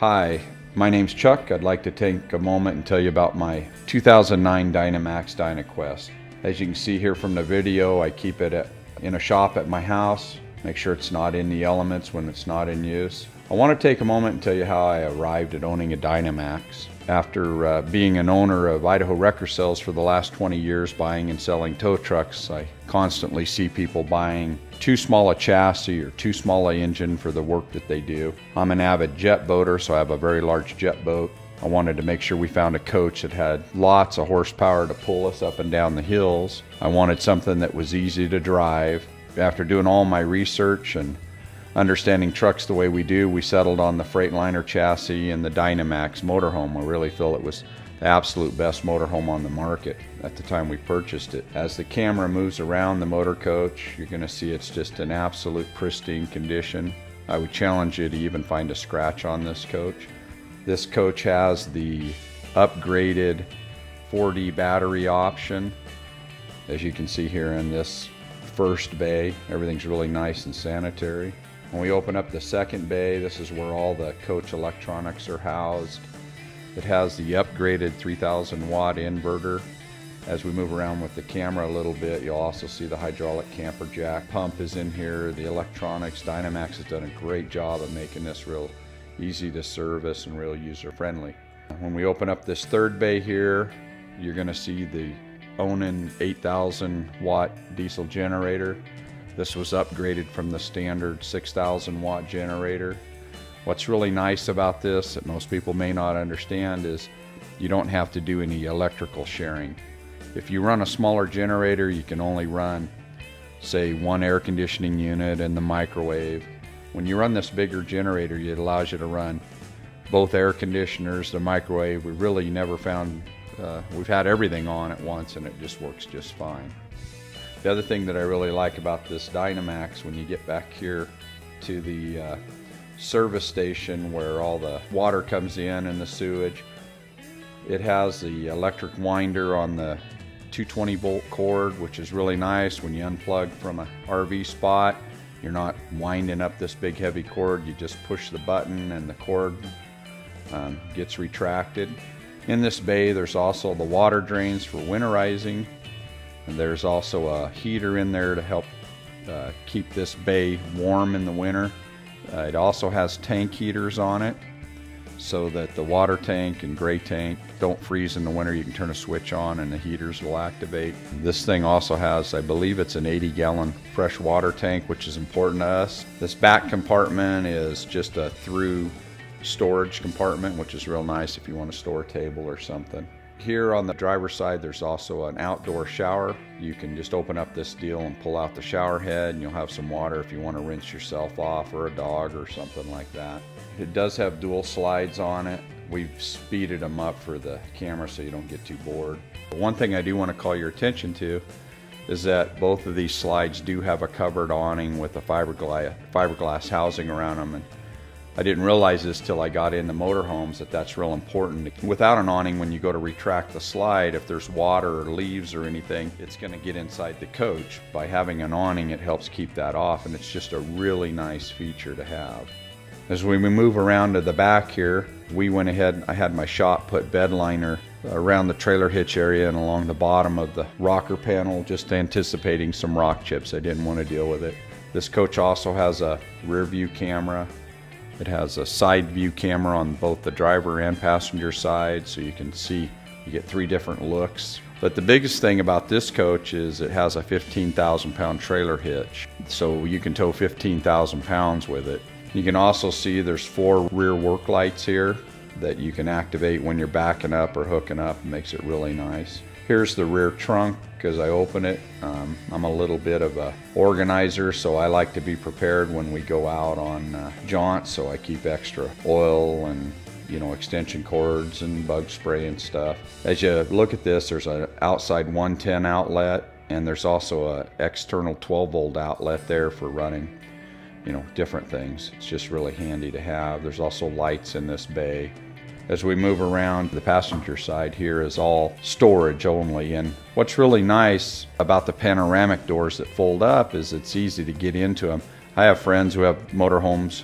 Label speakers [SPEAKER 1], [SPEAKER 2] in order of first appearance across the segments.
[SPEAKER 1] Hi, my name's Chuck. I'd like to take a moment and tell you about my 2009 Dynamax Dynaquest. As you can see here from the video, I keep it in a shop at my house, make sure it's not in the elements when it's not in use. I want to take a moment and tell you how I arrived at owning a Dynamax. After being an owner of Idaho Wrecker Sales for the last 20 years, buying and selling tow trucks, I constantly see people buying too small a chassis or too small a engine for the work that they do. I'm an avid jet boater, so I have a very large jet boat. I wanted to make sure we found a coach that had lots of horsepower to pull us up and down the hills. I wanted something that was easy to drive. After doing all my research and understanding trucks the way we do, we settled on the Freightliner chassis and the Dynamax motorhome. I really feel it was the absolute best motorhome on the market at the time we purchased it. As the camera moves around the motor coach, you're going to see it's just an absolute pristine condition. I would challenge you to even find a scratch on this coach. This coach has the upgraded 4D battery option. As you can see here in this first bay, everything's really nice and sanitary. When we open up the second bay, this is where all the coach electronics are housed. It has the upgraded 3000 watt inverter. As we move around with the camera a little bit, you'll also see the hydraulic camper jack pump is in here, the electronics. Dynamax has done a great job of making this real easy to service and real user friendly. When we open up this third bay here, you're going to see the Awning 8000 watt diesel generator. This was upgraded from the standard 6000 watt generator. What's really nice about this that most people may not understand is you don't have to do any electrical sharing. If you run a smaller generator, you can only run, say, one air conditioning unit and the microwave. When you run this bigger generator, it allows you to run both air conditioners, the microwave. We really never found, we've had everything on at once and it just works just fine. The other thing that I really like about this Dynamax, when you get back here to the service station where all the water comes in and the sewage, it has the electric winder on the 220 volt cord, which is really nice. When you unplug from a RV spot, you're not winding up this big heavy cord. You just push the button and the cord gets retracted. In this bay, there's also the water drains for winterizing, and there's also a heater in there to help keep this bay warm in the winter. It also has tank heaters on it so that the water tank and gray tank don't freeze in the winter. You can turn a switch on and the heaters will activate. This thing also has, I believe it's an 80-gallon fresh water tank, which is important to us. This back compartment is just a through storage compartment, which is real nice if you want to store a table or something. Here on the driver's side, there's also an outdoor shower. You can just open up this deal and pull out the shower head, and you'll have some water if you want to rinse yourself off, or a dog or something like that. It does have dual slides on it. We've speeded them up for the camera so you don't get too bored. But one thing I do want to call your attention is that both of these slides do have a covered awning with a fiberglass housing around them. And I didn't realize this till I got into motorhomes that that's real important. Without an awning, when you go to retract the slide, if there's water or leaves or anything, it's going to get inside the coach. By having an awning, it helps keep that off, and it's just a really nice feature to have. As we move around to the back here, we went ahead, I had my shop put bed liner around the trailer hitch area and along the bottom of the rocker panel, just anticipating some rock chips. I didn't want to deal with it. This coach also has a rear view camera. It has a side view camera on both the driver and passenger side, so you can see, you get 3 different looks. But the biggest thing about this coach is it has a 15,000 pound trailer hitch, so you can tow 15,000 pounds with it. You can also see there's 4 rear work lights here that you can activate when you're backing up or hooking up. It makes it really nice. Here's the rear trunk. As I open it, I'm a little bit of a organizer, so I like to be prepared when we go out on jaunts, so I keep extra oil and, you know, extension cords and bug spray and stuff. As you look at this, there's an outside 110 outlet, and there's also an external 12 volt outlet there for running, you know, different things. It's just really handy to have. There's also lights in this bay. As we move around, the passenger side here is all storage only, and what's really nice about the panoramic doors that fold up is it's easy to get into them. I have friends who have motorhomes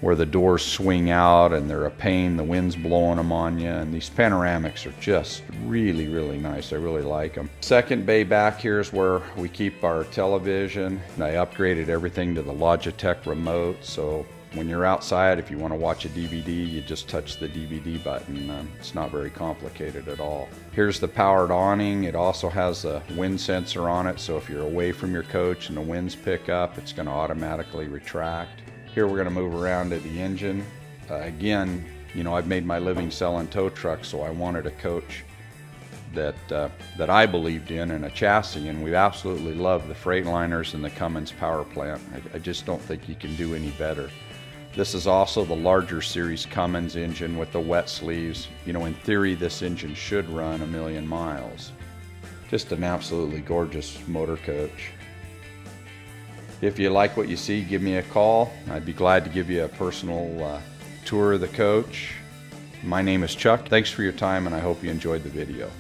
[SPEAKER 1] where the doors swing out and they're a pain, the wind's blowing them on you, and these panoramics are just really, really nice. I really like them. Second bay back here is where we keep our television. I upgraded everything to the Logitech remote, so when you're outside, if you want to watch a DVD, you just touch the DVD button. It's not very complicated at all. Here's the powered awning. It also has a wind sensor on it, so if you're away from your coach and the winds pick up, it's going to automatically retract. Here we're going to move around to the engine. Again, you know, I've made my living selling tow trucks, so I wanted a coach that I believed in and a chassis, and we absolutely love the Freightliners and the Cummins power plant. I just don't think you can do any better. This is also the larger series Cummins engine with the wet sleeves. You know, in theory, this engine should run 1,000,000 miles. Just an absolutely gorgeous motor coach. If you like what you see, give me a call. I'd be glad to give you a personal tour of the coach. My name is Chuck. Thanks for your time, and I hope you enjoyed the video.